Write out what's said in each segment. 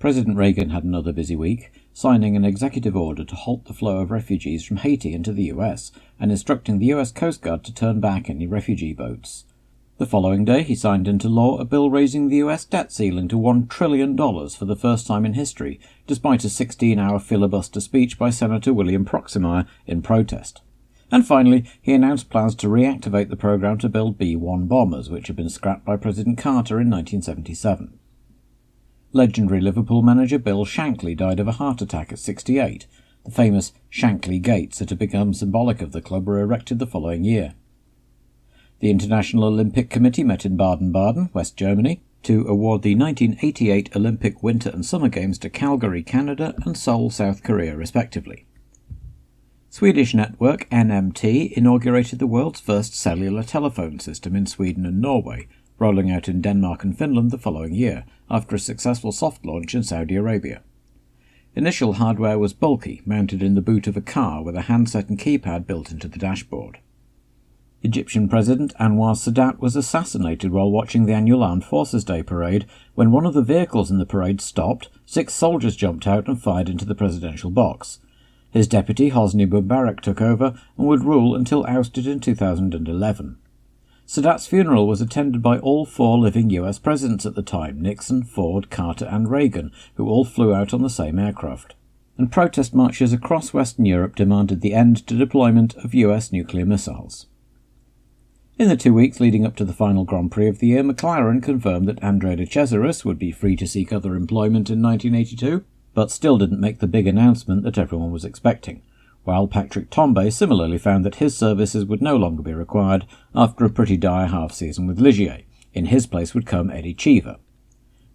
President Reagan had another busy week, signing an executive order to halt the flow of refugees from Haiti into the US and instructing the US Coast Guard to turn back any refugee boats. The following day, he signed into law a bill raising the US debt ceiling to $1 trillion for the first time in history, despite a 16-hour filibuster speech by Senator William Proxmire in protest. And finally, he announced plans to reactivate the program to build B-1 bombers, which had been scrapped by President Carter in 1977. Legendary Liverpool manager Bill Shankly died of a heart attack at 68. The famous Shankly gates that had become symbolic of the club were erected the following year. The International Olympic Committee met in Baden-Baden, West Germany, to award the 1988 Olympic Winter and Summer Games to Calgary, Canada and Seoul, South Korea, respectively. Swedish network NMT inaugurated the world's first cellular telephone system in Sweden and Norway, rolling out in Denmark and Finland the following year, after a successful soft launch in Saudi Arabia. Initial hardware was bulky, mounted in the boot of a car with a handset and keypad built into the dashboard. Egyptian President Anwar Sadat was assassinated while watching the annual Armed Forces Day parade. When one of the vehicles in the parade stopped, 6 soldiers jumped out and fired into the presidential box. His deputy, Hosni Mubarak, took over and would rule until ousted in 2011. Sadat's funeral was attended by all 4 living US presidents at the time, Nixon, Ford, Carter and Reagan, who all flew out on the same aircraft. And protest marches across Western Europe demanded the end to deployment of US nuclear missiles. In the 2 weeks leading up to the final Grand Prix of the year, McLaren confirmed that Andrea de Cesaris would be free to seek other employment in 1982, but still didn't make the big announcement that everyone was expecting, while Patrick Tambay similarly found that his services would no longer be required after a pretty dire half-season with Ligier. In his place would come Eddie Cheever.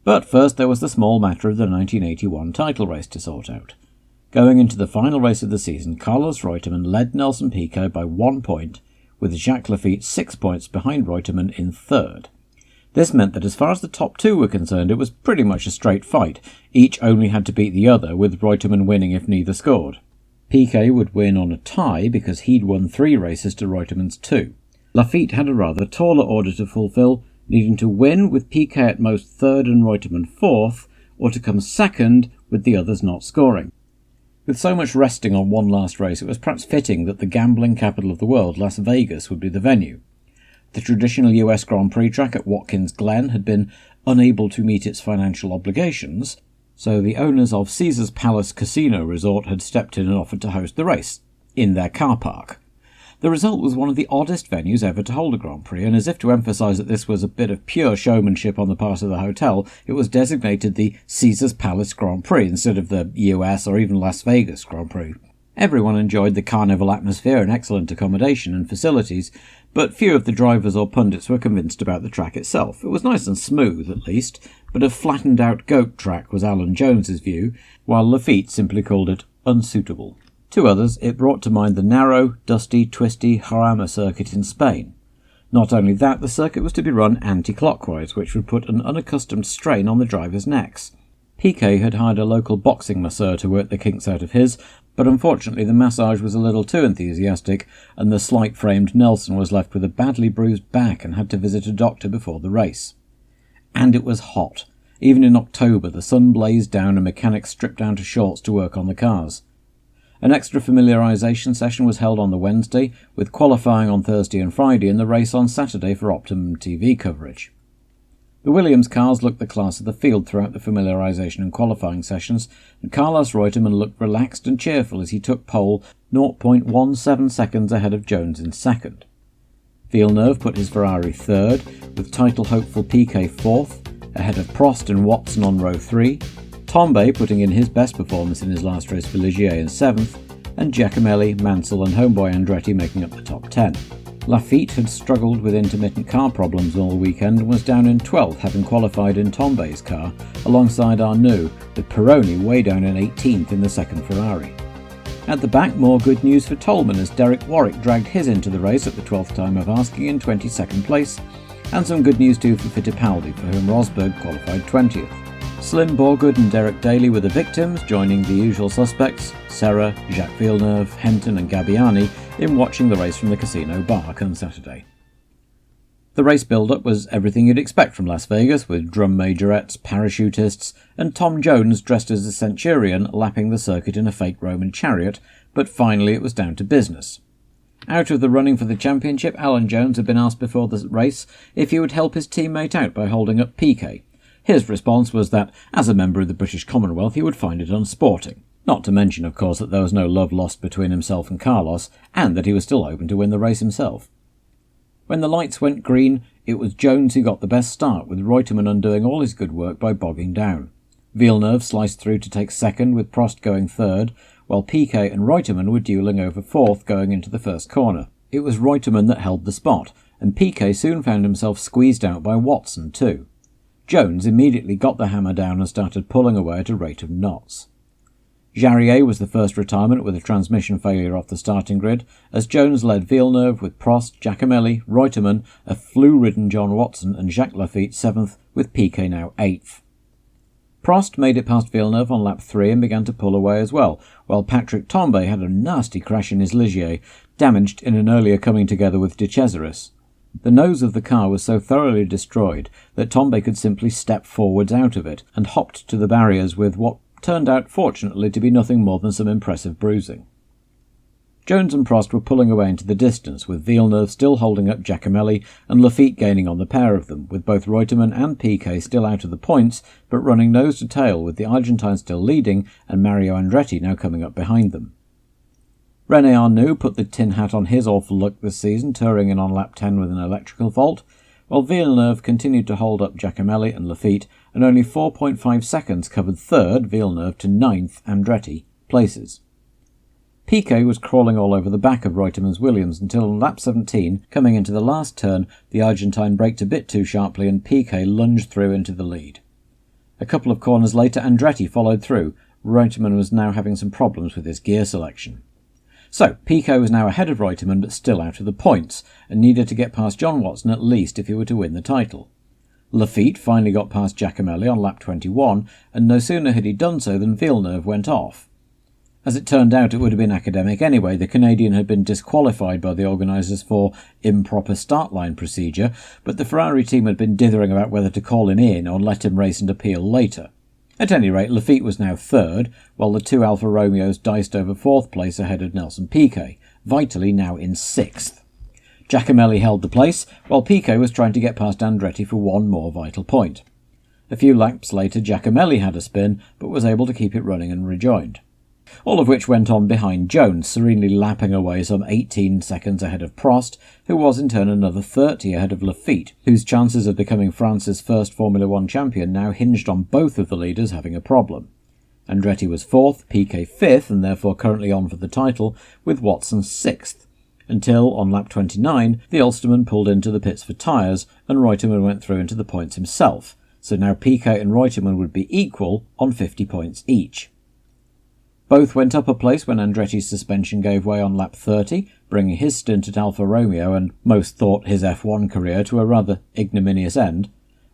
But first there was the small matter of the 1981 title race to sort out. Going into the final race of the season, Carlos Reutemann led Nelson Piquet by 1 point, with Jacques Laffite 6 points behind Reutemann in third. This meant that as far as the top 2 were concerned, it was pretty much a straight fight. Each only had to beat the other, with Reutemann winning if neither scored. Piquet would win on a tie because he'd won 3 races to Reutemann's 2. Laffite had a rather taller order to fulfill, needing to win with Piquet at most third and Reutemann fourth, or to come second with the others not scoring. With so much resting on one last race, it was perhaps fitting that the gambling capital of the world, Las Vegas, would be the venue. The traditional US Grand Prix track at Watkins Glen had been unable to meet its financial obligations, so the owners of Caesars Palace Casino Resort had stepped in and offered to host the race, in their car park. The result was one of the oddest venues ever to hold a Grand Prix, and as if to emphasise that this was a bit of pure showmanship on the part of the hotel, it was designated the Caesars Palace Grand Prix instead of the US or even Las Vegas Grand Prix. Everyone enjoyed the carnival atmosphere and excellent accommodation and facilities, but few of the drivers or pundits were convinced about the track itself. It was nice and smooth, at least, but a flattened-out goat track was Alan Jones's view, while Laffite simply called it unsuitable. To others, it brought to mind the narrow, dusty, twisty Jarama circuit in Spain. Not only that, the circuit was to be run anti-clockwise, which would put an unaccustomed strain on the drivers' necks. Piquet had hired a local boxing masseur to work the kinks out of his, but unfortunately the massage was a little too enthusiastic, and the slight-framed Nelson was left with a badly bruised back and had to visit a doctor before the race. And it was hot. Even in October, the sun blazed down and mechanics stripped down to shorts to work on the cars. An extra familiarisation session was held on the Wednesday, with qualifying on Thursday and Friday and the race on Saturday for optimum TV coverage. The Williams cars looked the class of the field throughout the familiarisation and qualifying sessions, and Carlos Reutemann looked relaxed and cheerful as he took pole 0.17 seconds ahead of Jones in second. Villeneuve put his Ferrari third, with title hopeful Piquet fourth, ahead of Prost and Watson on row 3, Tambay putting in his best performance in his last race for Ligier in 7th, and Giacomelli, Mansell and homeboy Andretti making up the top 10. Laffite had struggled with intermittent car problems all weekend and was down in 12th, having qualified in Tambay's car, alongside Arnoux, with Pironi way down in 18th in the second Ferrari. At the back, more good news for Tolman as Derek Warwick dragged his into the race at the 12th time of asking in 22nd place, and some good news too for Fittipaldi, for whom Rosberg qualified 20th. Slim Borgood and Derek Daly were the victims, joining the usual suspects, Serra, Jacques Villeneuve, Henton and Gabbiani, in watching the race from the casino bar come Saturday. The race build-up was everything you'd expect from Las Vegas, with drum majorettes, parachutists, and Tom Jones dressed as a centurion lapping the circuit in a fake Roman chariot, but finally it was down to business. Out of the running for the championship, Alan Jones had been asked before the race if he would help his teammate out by holding up Piquet. His response was that, as a member of the British Commonwealth, he would find it unsporting. Not to mention, of course, that there was no love lost between himself and Carlos, and that he was still hoping to win the race himself. When the lights went green, it was Jones who got the best start, with Reutemann undoing all his good work by bogging down. Villeneuve sliced through to take second, with Prost going third, while Piquet and Reutemann were duelling over fourth going into the first corner. It was Reutemann that held the spot, and Piquet soon found himself squeezed out by Watson too. Jones immediately got the hammer down and started pulling away at a rate of knots. Jarier was the first retirement with a transmission failure off the starting grid, as Jones led Villeneuve with Prost, Giacomelli, Reutemann, a flu-ridden John Watson and Jacques Laffite 7th, with Piquet now 8th. Prost made it past Villeneuve on lap 3 and began to pull away as well, while Patrick Tambay had a nasty crash in his Ligier, damaged in an earlier coming together with De Cesaris. The nose of the car was so thoroughly destroyed that Tambay could simply step forwards out of it and hopped to the barriers with what turned out fortunately to be nothing more than some impressive bruising. Jones and Prost were pulling away into the distance, with Villeneuve still holding up Giacomelli and Laffite gaining on the pair of them, with both Reutemann and Piquet still out of the points but running nose to tail, with the Argentine still leading and Mario Andretti now coming up behind them. René Arnoux put the tin hat on his awful luck this season, touring in on lap 10 with an electrical fault, while Villeneuve continued to hold up Giacomelli and Laffite, and only 4.5 seconds covered third, Villeneuve, to 9th, Andretti, places. Piquet was crawling all over the back of Reutemann's Williams until on lap 17, coming into the last turn, the Argentine braked a bit too sharply and Piquet lunged through into the lead. A couple of corners later, Andretti followed through. Reutemann was now having some problems with his gear selection. So, Piquet was now ahead of Reutemann but still out of the points, and needed to get past John Watson at least if he were to win the title. Laffite finally got past Giacomelli on lap 21, and no sooner had he done so than Villeneuve went off. As it turned out, it would have been academic anyway. The Canadian had been disqualified by the organisers for improper start line procedure, but the Ferrari team had been dithering about whether to call him in or let him race and appeal later. At any rate, Laffite was now third, while the two Alfa Romeos diced over fourth place ahead of Nelson Piquet, Vitali now in 6th. Giacomelli held the place, while Piquet was trying to get past Andretti for one more vital point. A few laps later, Giacomelli had a spin, but was able to keep it running and rejoined. All of which went on behind Jones, serenely lapping away some 18 seconds ahead of Prost, who was in turn another 30 ahead of Laffite, whose chances of becoming France's first Formula One champion now hinged on both of the leaders having a problem. Andretti was 4th, Piquet 5th, and therefore currently on for the title, with Watson 6th, until, on lap 29, the Ulsterman pulled into the pits for tyres, and Reutemann went through into the points himself, so now Piquet and Reutemann would be equal on 50 points each. Both went up a place when Andretti's suspension gave way on lap 30, bringing his stint at Alfa Romeo and most thought his F1 career to a rather ignominious end.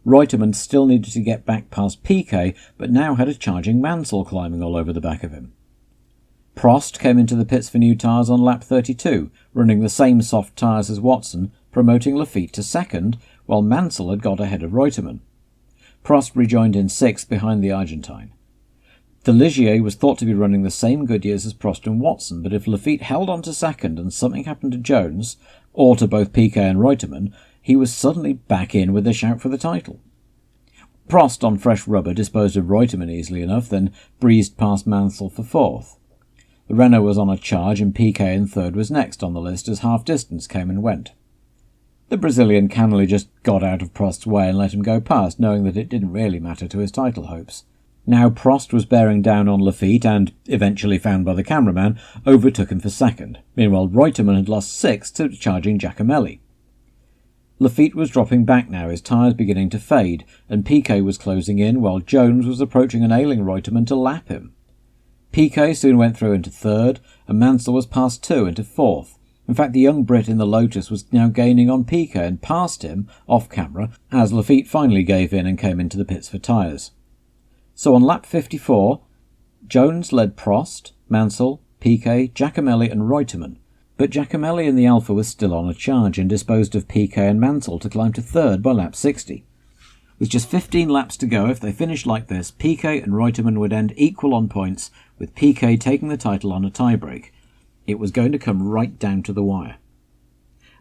Reutemann still needed to get back past Piquet, but now had a charging Mansell climbing all over the back of him. Prost came into the pits for new tyres on lap 32, running the same soft tyres as Watson, promoting Laffite to second, while Mansell had got ahead of Reutemann. Prost rejoined in 6th behind the Argentine. The Ligier was thought to be running the same Goodyears as Prost and Watson, but if Laffite held on to second and something happened to Jones, or to both Piquet and Reutemann, he was suddenly back in with a shout for the title. Prost on fresh rubber disposed of Reutemann easily enough, then breezed past Mansell for 4th. The Renault was on a charge and Piquet in 3rd was next on the list as half-distance came and went. The Brazilian cannily just got out of Prost's way and let him go past, knowing that it didn't really matter to his title hopes. Now Prost was bearing down on Laffite and, eventually found by the cameraman, overtook him for 2nd. Meanwhile, Reutemann had lost 6th to charging Giacomelli. Laffite was dropping back now, his tyres beginning to fade, and Piquet was closing in, while Jones was approaching and ailing Reutemann to lap him. Piquet soon went through into 3rd, and Mansell was past 2 into 4th. In fact, the young Brit in the Lotus was now gaining on Piquet and passed him, off-camera, as Laffite finally gave in and came into the pits for tyres. So on lap 54, Jones led Prost, Mansell, Piquet, Giacomelli and Reutemann, But Giacomelli in the Alfa was still on a charge and disposed of Piquet and Mansell to climb to third by lap 60. With just 15 laps to go, if they finished like this, Piquet and Reutemann would end equal on points, with Piquet taking the title on a tiebreak. It was going to come right down to the wire.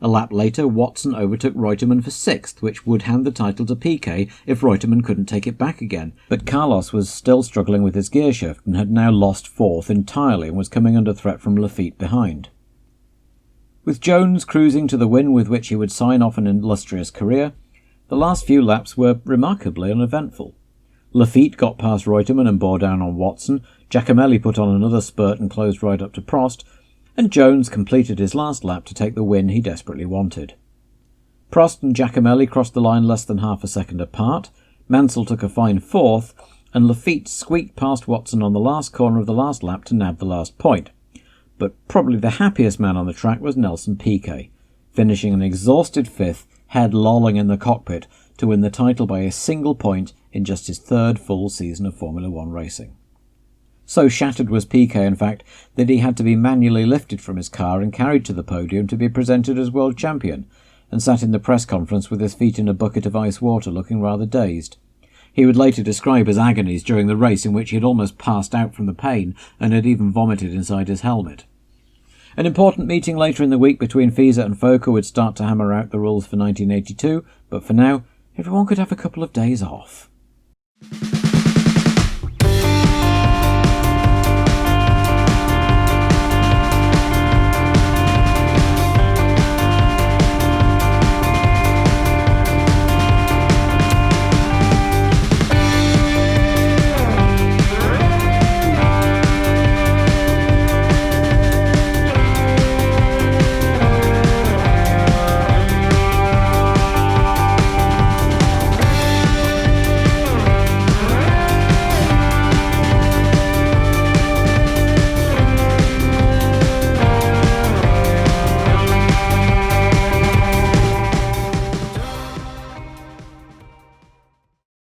A lap later, Watson overtook Reutemann for 6th, which would hand the title to Piquet if Reutemann couldn't take it back again. But Carlos was still struggling with his gearshift and had now lost 4th entirely and was coming under threat from Lafitte behind. With Jones cruising to the win with which he would sign off an illustrious career, the last few laps were remarkably uneventful. Lafitte got past Reutemann and bore down on Watson, Giacomelli put on another spurt and closed right up to Prost, and Jones completed his last lap to take the win he desperately wanted. Prost and Giacomelli crossed the line less than half a second apart, Mansell took a fine 4th, and Lafitte squeaked past Watson on the last corner of the last lap to nab the last point. But probably the happiest man on the track was Nelson Piquet, finishing an exhausted 5th, head lolling in the cockpit, to win the title by a single point in just his 3rd full season of Formula One racing. So shattered was Piquet, in fact, that he had to be manually lifted from his car and carried to the podium to be presented as world champion, and sat in the press conference with his feet in a bucket of ice water looking rather dazed. He would later describe his agonies during the race, in which he had almost passed out from the pain and had even vomited inside his helmet. An important meeting later in the week between FISA and FOCA would start to hammer out the rules for 1982, but for now, everyone could have a couple of days off.